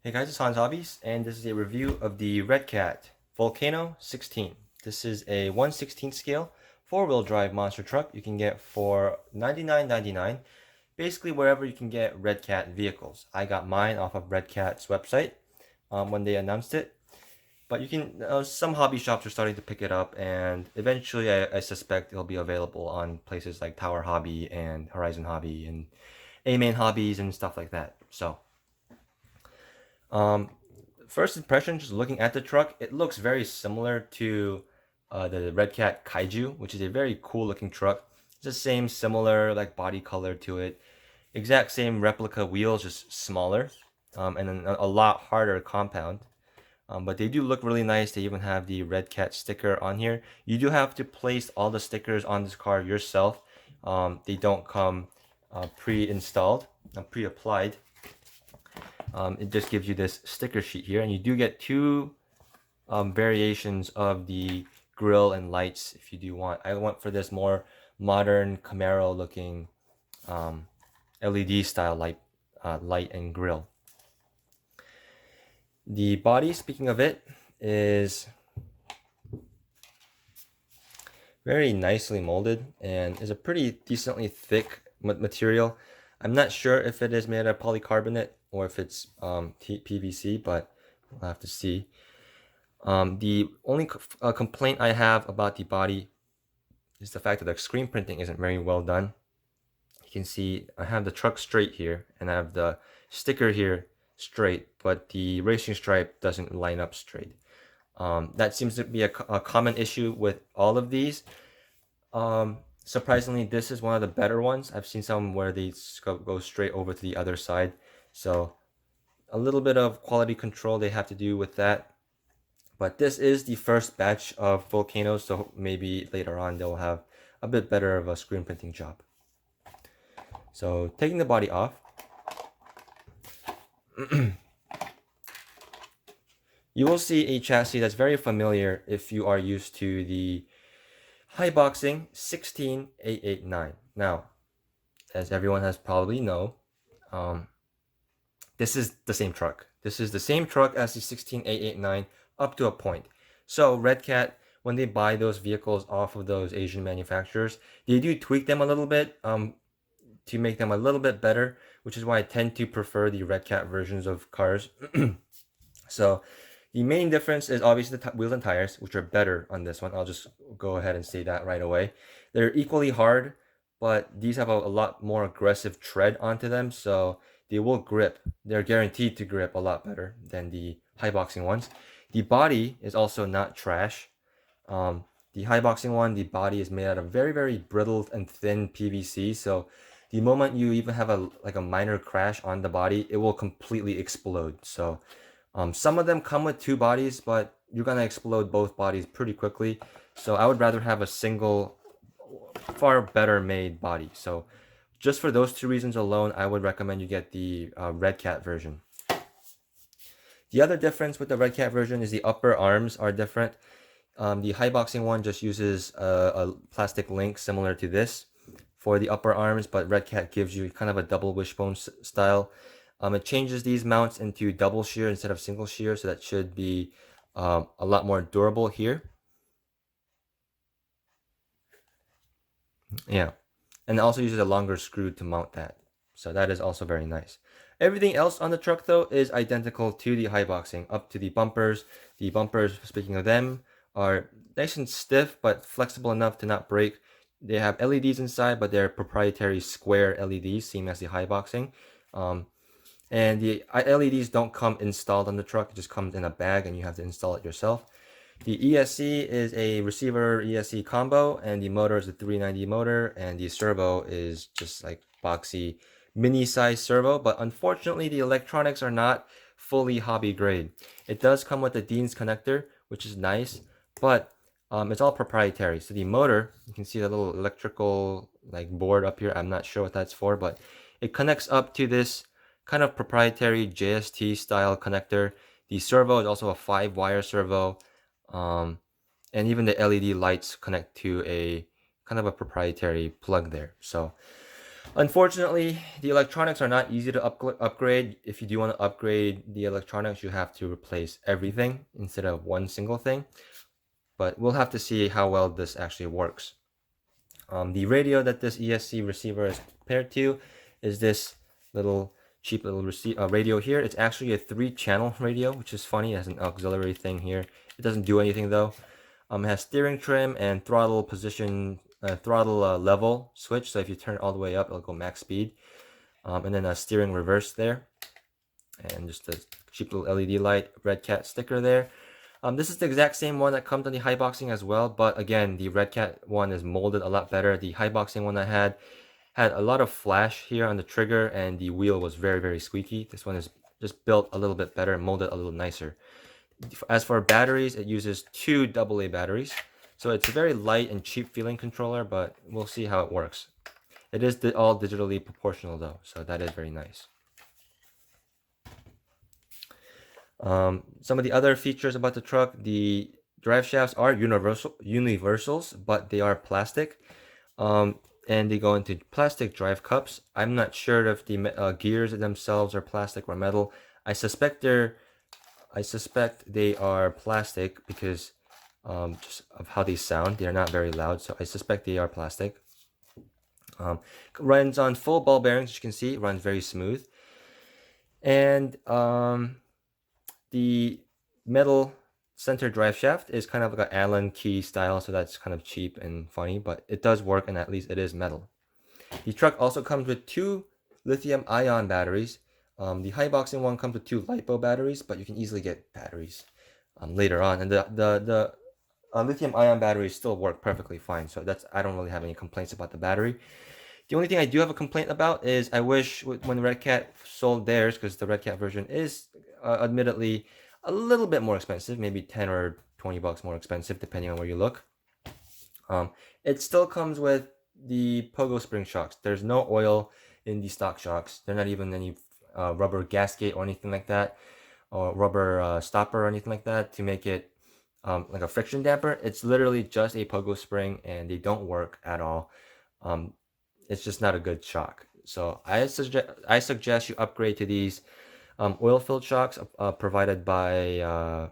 Hey guys, it's Hans Hobbies, and this is a review of the Redcat Volcano 16. This is a 1/16 scale four-wheel drive monster truck you can get for $99.99, basically wherever you can get Redcat vehicles. I got mine off of Redcat's website when they announced it, but you can some hobby shops are starting to pick it up, and eventually I suspect it'll be available on places like Tower Hobby and Horizon Hobby and A-Main Hobbies and stuff like that. So. Um, First impression, just looking at the truck, it looks very similar to the Redcat Kaiju, which is a very cool looking truck. It's the same similar like body color to it. Exact same replica wheels, just smaller, and then a lot harder compound. But they do look really nice. They even have the Redcat sticker on here. You do have to place all the stickers on this car yourself. They don't come pre-installed, pre-applied. It just gives you this sticker sheet here, and you do get two variations of the grill and lights if you do want. I went for this more modern Camaro looking LED style light and grill. The body, speaking of it, is very nicely molded and is a pretty decently thick material. I'm not sure if it is made of polycarbonate or if it's PVC, but we'll have to see. The only complaint I have about the body is the fact that the screen printing isn't very well done. You can see I have the truck straight here, and I have the sticker here straight, but the racing stripe doesn't line up straight. That seems to be a common issue with all of these. Surprisingly, this is one of the better ones. I've seen some where they go straight over to the other side. So a little bit of quality control they have to do with that. But this is the first batch of volcanoes, so maybe later on they'll have a bit better of a screen printing job. So taking the body off, you will see a chassis that's very familiar if you are used to the Hiboxing 16889. Now, as everyone has probably know, this is the same truck. This is the same truck as the 16889 up to a point. So Redcat, when they buy those vehicles off of those Asian manufacturers, they do tweak them a little bit to make them a little bit better, which is why I tend to prefer the Redcat versions of cars. So the main difference is obviously the wheels and tires, which are better on this one. I'll just go ahead and say that right away. They're equally hard, but these have a lot more aggressive tread onto them, so they will grip. They're guaranteed to grip a lot better than the Hiboxing ones. The body is also not trash. The Hiboxing one, the body is made out of very, very brittle and thin PVC, so the moment you even have a minor crash on the body, it will completely explode. So some of them come with two bodies, but you're gonna explode both bodies pretty quickly. So I would rather have a single, far better made body. So just for those two reasons alone, I would recommend you get the Redcat version. The other difference with the Redcat version is the upper arms are different. The Hiboxing one just uses a plastic link similar to this for the upper arms, but Redcat gives you kind of a double wishbone style. It changes these mounts into double shear instead of single shear, so that should be a lot more durable here. Yeah, and it also uses a longer screw to mount that, so that is also very nice. Everything else on the truck though is identical to the Hiboxing, up to the bumpers. The bumpers, speaking of them, are nice and stiff but flexible enough to not break. They have LEDs inside, but they're proprietary square LEDs, same as the Hiboxing. And the LEDs don't come installed on the truck, it just comes in a bag and you have to install it yourself. The ESC is a receiver ESC combo, and the motor is a 390 motor, and the servo is just like boxy mini size servo, but unfortunately the electronics are not fully hobby grade. It does come with a Dean's connector, which is nice, but it's all proprietary. So the motor, you can see the little electrical like board up here. I'm not sure what that's for, but it connects up to this kind of proprietary JST style connector. The servo is also a 5-wire servo, and even the LED lights connect to a kind of a proprietary plug there. So Unfortunately, the electronics are not easy to upgrade. If you do want to upgrade the electronics, you have to replace everything instead of one single thing. But we'll have to see how well this actually works. The radio that this ESC receiver is paired to is this little cheap little radio here. It's actually a 3-channel radio, which is funny. It has an auxiliary thing here. It doesn't do anything though. It has steering trim and throttle position, throttle level switch. So if you turn it all the way up, it'll go max speed. And then a steering reverse there. And just a cheap little LED light, Redcat sticker there. This is the exact same one that comes on the Hiboxing as well, but again, the Redcat one is molded a lot better. The Hiboxing one I had a lot of flash here on the trigger, and the wheel was very, very squeaky. This one is just built a little bit better, molded a little nicer. As for batteries, it uses 2 AA batteries, so it's a very light and cheap feeling controller, but we'll see how it works. It is all digitally proportional though, so that is very nice. Some of the other features about the truck, the drive shafts are universals, but they are plastic, and they go into plastic drive cups. I'm not sure if the gears themselves are plastic or metal. I suspect they are plastic because just of how they sound. They are not very loud, so I suspect they are plastic. Runs on full ball bearings, as you can see. It runs very smooth, and the metal center drive shaft is kind of like an Allen key style, so that's kind of cheap and funny, but it does work, and at least it is metal. The truck also comes with 2 lithium-ion batteries. The Hiboxing one comes with 2 LiPo batteries, but you can easily get batteries later on, and the lithium-ion batteries still work perfectly fine, so I don't really have any complaints about the battery. The only thing I do have a complaint about is I wish when Redcat sold theirs, because the Redcat version is admittedly a little bit more expensive, maybe 10 or 20 bucks more expensive depending on where you look. It still comes with the pogo spring shocks. There's no oil in the stock shocks. They're not even any rubber gasket or anything like that, or rubber stopper or anything like that to make it like a friction damper. It's literally just a pogo spring, and they don't work at all. It's just not a good shock. So I suggest you upgrade to these oil-filled shocks provided by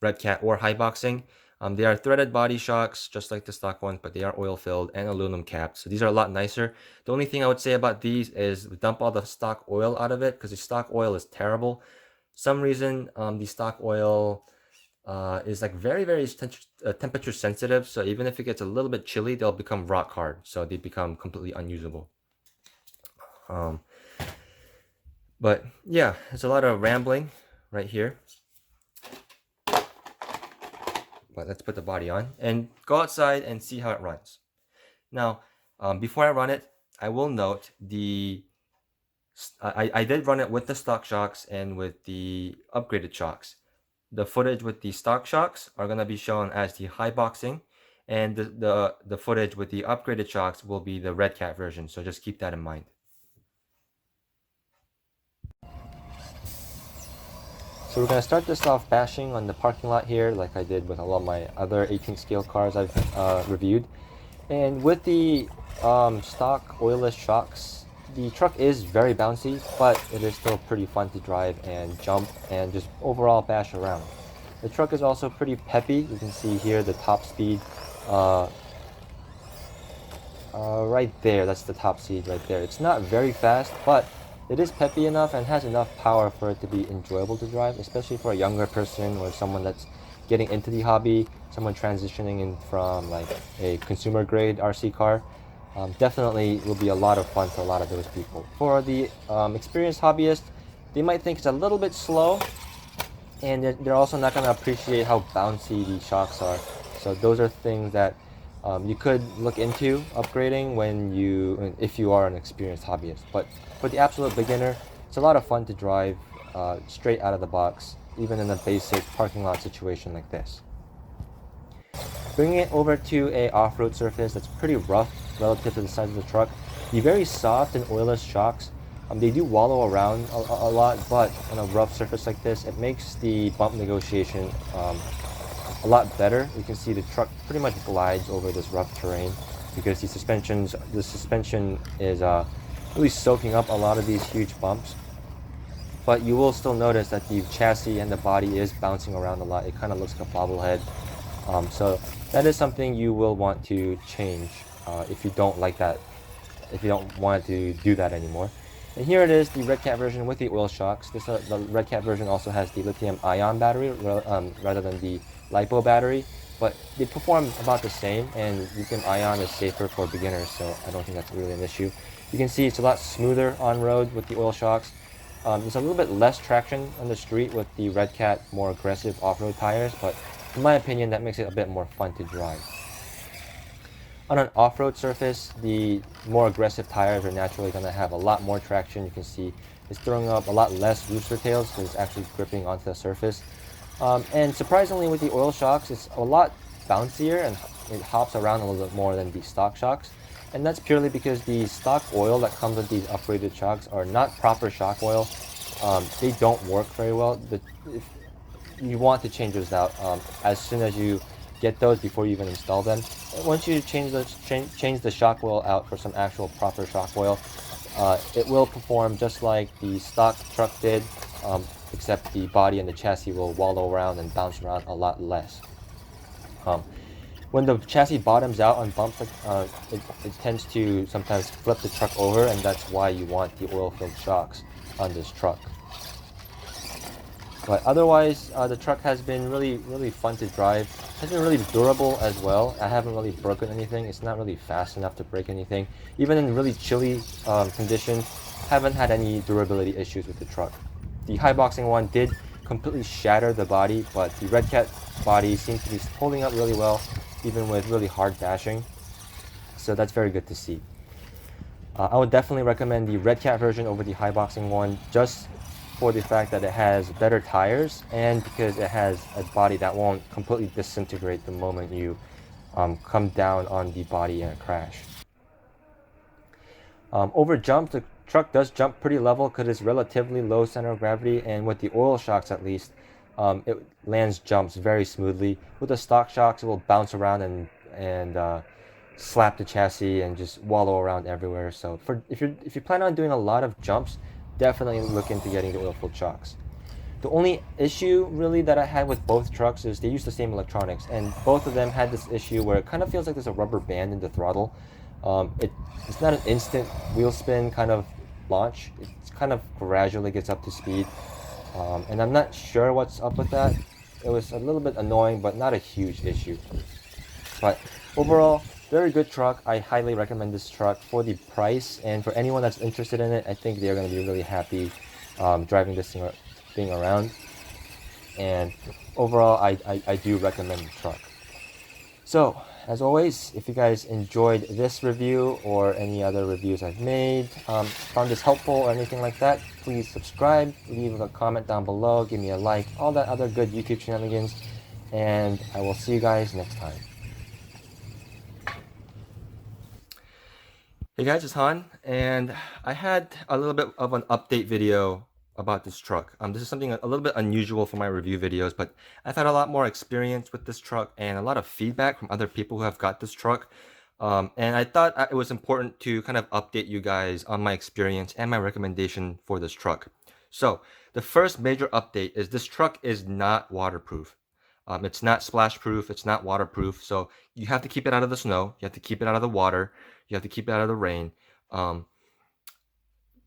Redcat or Hiboxing. They are threaded body shocks, just like the stock ones, but they are oil-filled and aluminum capped. So these are a lot nicer. The only thing I would say about these is dump all the stock oil out of it, because the stock oil is terrible. Some reason the stock oil is like very, very temperature sensitive. So even if it gets a little bit chilly, they'll become rock hard. So they become completely unusable. But yeah, there's a lot of rambling right here. But let's put the body on and go outside and see how it runs. Now, before I run it, I will note I did run it with the stock shocks and with the upgraded shocks. The footage with the stock shocks are going to be shown as the Hiboxing, and the footage with the upgraded shocks will be the Redcat version, so just keep that in mind. So we're going to start this off bashing on the parking lot here, like I did with a lot of my other 18th scale cars I've reviewed. And with the stock oilless shocks, the truck is very bouncy, but it is still pretty fun to drive and jump and just overall bash around. The truck is also pretty peppy. You can see here the top speed right there. That's the top speed right there. It's not very fast, but it is peppy enough and has enough power for it to be enjoyable to drive, especially for a younger person or someone that's getting into the hobby, someone transitioning in from like a consumer grade RC car. Definitely will be a lot of fun for a lot of those people. For the experienced hobbyist, they might think it's a little bit slow, and they're also not going to appreciate how bouncy the shocks are. So those are things that you could look into upgrading if you are an experienced hobbyist. But for the absolute beginner, it's a lot of fun to drive straight out of the box, even in a basic parking lot situation like this. Bringing it over to a off-road surface that's pretty rough relative to the size of the truck, the very soft and oilless shocks, they do wallow around a lot, but on a rough surface like this, it makes the bump negotiation a lot better. You can see the truck pretty much glides over this rough terrain. because the suspension is really soaking up a lot of these huge bumps. But you will still notice that the chassis and the body is bouncing around a lot. It kind of looks like a bobblehead. So that is something you will want to change if you don't like that, if you don't want to do that anymore. And here it is, the Redcat version with the oil shocks. The Redcat version also has the lithium-ion battery rather than the LiPo battery, but they perform about the same, and lithium-ion is safer for beginners, so I don't think that's really an issue. You can see it's a lot smoother on road with the oil shocks. There's a little bit less traction on the street with the Redcat more aggressive off-road tires, but in my opinion, that makes it a bit more fun to drive. On an off-road surface, the more aggressive tires are naturally going to have a lot more traction. You can see it's throwing up a lot less rooster tails because it's actually gripping onto the surface. And surprisingly, with the oil shocks, it's a lot bouncier and it hops around a little bit more than the stock shocks. And that's purely because the stock oil that comes with these upgraded shocks are not proper shock oil. They don't work very well. If you want to change those out as soon as you get those before you even install them. Once you change the shock oil out for some actual proper shock oil, it will perform just like the stock truck did, except the body and the chassis will wallow around and bounce around a lot less. When the chassis bottoms out on bumps, it tends to sometimes flip the truck over, and that's why you want the oil-filled shocks on this truck. But otherwise, the truck has been really fun to drive. It has been really durable as well. I haven't really broken anything. It's not really fast enough to break anything. Even in really chilly conditions, haven't had any durability issues with the truck. The high boxing one did completely shatter the body, but the Redcat body seems to be holding up really well, even with really hard bashing. So that's very good to see. I would definitely recommend the Redcat version over the high boxing one, just for the fact that it has better tires and because it has a body that won't completely disintegrate the moment you come down on the body in a crash. Over jumps, the truck does jump pretty level because it's relatively low center of gravity, and with the oil shocks at least, it lands jumps very smoothly. With the stock shocks, it will bounce around and slap the chassis and just wallow around everywhere. So if you plan on doing a lot of jumps, definitely look into getting the oil-filled shocks. The only issue really that I had with both trucks is they use the same electronics, and both of them had this issue where it kind of feels like there's a rubber band in the throttle. It's not an instant wheel spin kind of launch. It kind of gradually gets up to speed, and I'm not sure what's up with that. It was a little bit annoying, but not a huge issue. But overall, very good truck. I highly recommend this truck for the price, and for anyone that's interested in it, I think they're going to be really happy driving this thing around. And overall, I do recommend the truck. So, as always, if you guys enjoyed this review or any other reviews I've made, found this helpful or anything like that, please subscribe, leave a comment down below, give me a like, all that other good YouTube shenanigans, and I will see you guys next time. Hey guys, it's Han, and I had a little bit of an update video about this truck. This is something a little bit unusual for my review videos, but I've had a lot more experience with this truck and a lot of feedback from other people who have got this truck. And I thought it was important to kind of update you guys on my experience and my recommendation for this truck. So the first major update is this truck is not waterproof. It's not splash proof, it's not waterproof, so you have to keep it out of the snow, you have to keep it out of the water, you have to keep it out of the rain.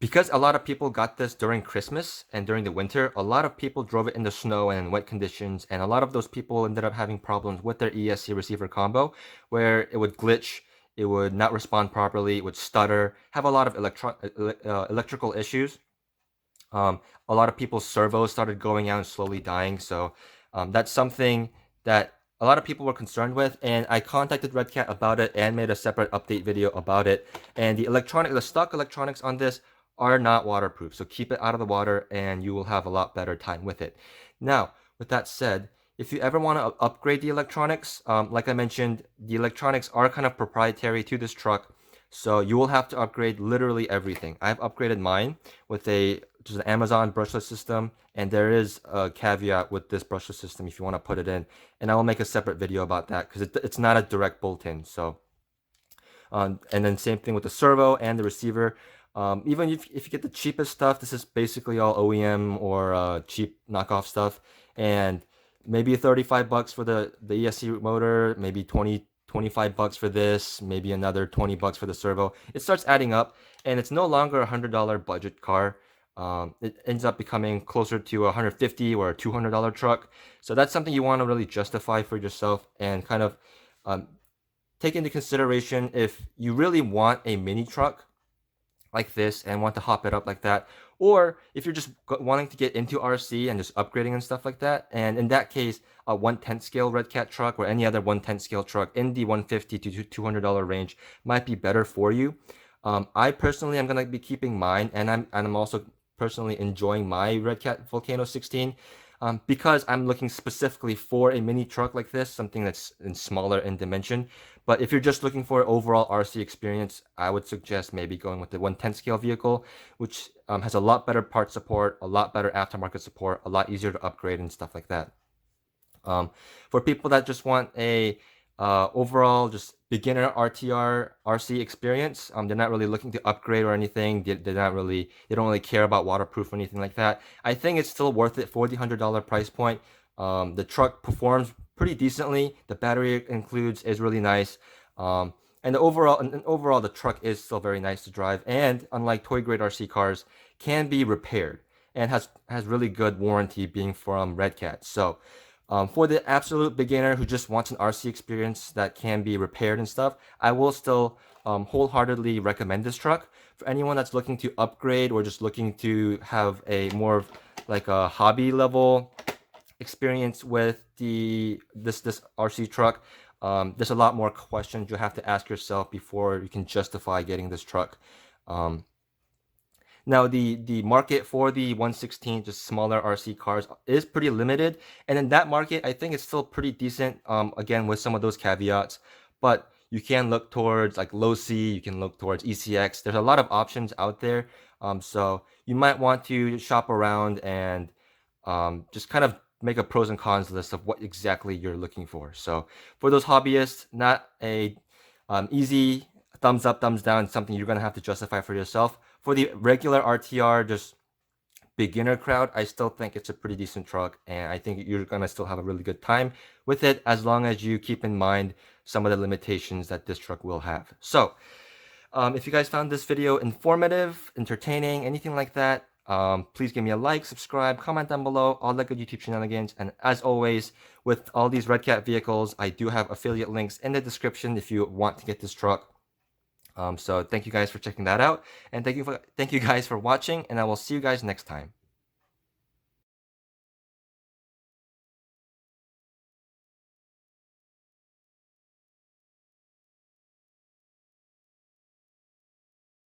Because a lot of people got this during Christmas and during the winter, a lot of people drove it in the snow and in wet conditions, and a lot of those people ended up having problems with their ESC receiver combo, where it would glitch, it would not respond properly, it would stutter, have a lot of electrical issues. A lot of people's servos started going out and slowly dying, so that's something that a lot of people were concerned with, and I contacted Redcat about it and made a separate update video about it. And the stock electronics on this are not waterproof, so keep it out of the water and you will have a lot better time with it. Now, with that said, if you ever want to upgrade the electronics, like I mentioned, the electronics are kind of proprietary to this truck, so you will have to upgrade literally everything. I've upgraded mine with just an Amazon brushless system, and there is a caveat with this brushless system if you want to put it in, and I will make a separate video about that because it's not a direct bolt-in. So And then same thing with the servo and the receiver. Even if you get the cheapest stuff, this is basically all OEM or cheap knockoff stuff. And maybe 35 bucks for the ESC motor, maybe 25 bucks for this, maybe another 20 bucks for the servo. It starts adding up, and it's no longer a $100 budget car. It ends up becoming closer to a $150 or a $200 truck. So that's something you want to really justify for yourself and kind of um, take into consideration if you really want a mini truck like this and want to hop it up like that, or if you're just wanting to get into RC and just upgrading and stuff like that. And in that case, a 1/10 scale Redcat truck or any other 1/10 scale truck in the 150 to $200 range might be better for you. I personally am gonna be keeping mine, and I'm also personally enjoying my Redcat Volcano 16 because I'm looking specifically for a mini truck like this, something that's smaller in dimension. But if you're just looking for overall RC experience, I would suggest maybe going with the 1/10 scale vehicle, which has a lot better part support, a lot better aftermarket support, a lot easier to upgrade and stuff like that. For people that just want a overall just beginner RTR RC experience, they're not really looking to upgrade or anything. They don't really care about waterproof or anything like that. I think it's still worth it for the $100 price point. The truck performs pretty decently. The battery it includes is really nice. And overall, the truck is still very nice to drive. And unlike toy grade RC cars, can be repaired and has really good warranty being from Redcat. So for the absolute beginner who just wants an RC experience that can be repaired and stuff, I will still wholeheartedly recommend this truck. For anyone that's looking to upgrade or just looking to have a more of like a hobby level experience with this RC truck, there's a lot more questions you have to ask yourself before you can justify getting this truck. Now the market for the 116, just smaller RC cars, is pretty limited, and in that market, I think it's still pretty decent. Again, with some of those caveats, but you can look towards like low C, you can look towards ECX. There's a lot of options out there, so you might want to shop around and just kind of make a pros and cons list of what exactly you're looking for. So for those hobbyists, not a easy thumbs up, thumbs down, something you're gonna have to justify for yourself. For the regular RTR, just beginner crowd, I still think it's a pretty decent truck, and I think you're gonna still have a really good time with it as long as you keep in mind some of the limitations that this truck will have. So if you guys found this video informative, entertaining, anything like that, please give me a like, subscribe, comment down below, all that good YouTube shenanigans. And as always, with all these Redcat vehicles, I do have affiliate links in the description if you want to get this truck. So thank you guys for checking that out, and thank you guys for watching, and I will see you guys next time.